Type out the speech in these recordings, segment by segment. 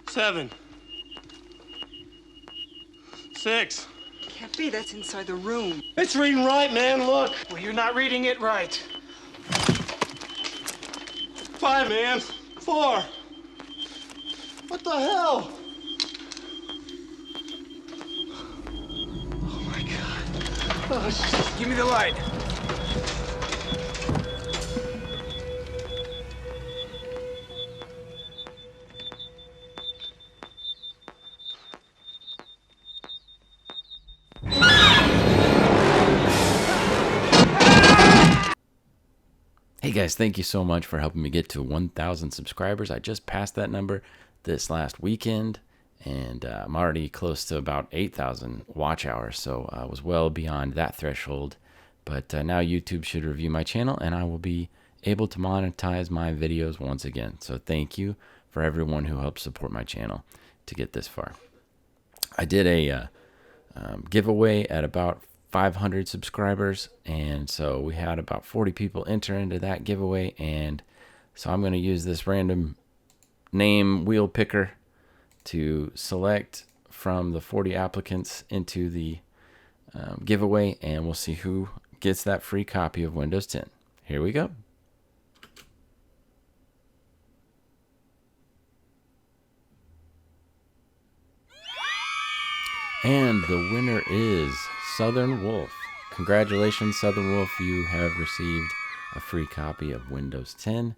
7, 6. Can't be, that's inside the room. It's reading right, man, look. Well, you're not reading it right. 5, man. 4. What the hell? Oh my God. Oh, shit. Give me the light. Hey guys, thank you so much for helping me get to 1,000 subscribers. I just passed that number this last weekend, and I'm already close to about 8,000 watch hours, so I was well beyond that threshold. But now YouTube should review my channel, and I will be able to monetize my videos once again. So thank you for everyone who helped support my channel to get this far. I did a giveaway at about 500 subscribers, and so we had about 40 people enter into that giveaway, and so I'm going to use this random name wheel picker to select from the 40 applicants into the giveaway, and we'll see who gets that free copy of Windows 10. Here we go. And the winner is Southern Wolf. Congratulations, Southern Wolf. You have received a free copy of Windows 10.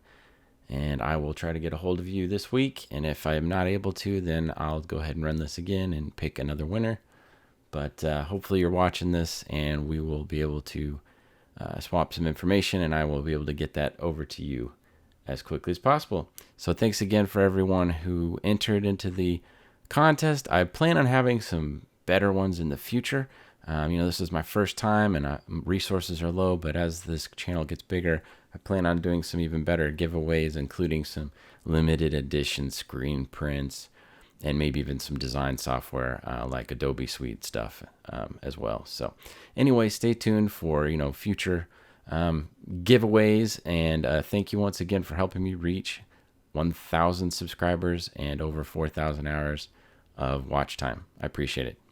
And I will try to get a hold of you this week. And if I am not able to, then I'll go ahead and run this again and pick another winner. But hopefully you're watching this, and we will be able to swap some information, and I will be able to get that over to you as quickly as possible. So thanks again for everyone who entered into the contest. I plan on having some better ones in the future. This is my first time, and resources are low, but as this channel gets bigger, I plan on doing some even better giveaways, including some limited edition screen prints, and maybe even some design software like Adobe Suite stuff as well. So anyway, stay tuned for future giveaways, and thank you once again for helping me reach 1,000 subscribers and over 4,000 hours of watch time. I appreciate it.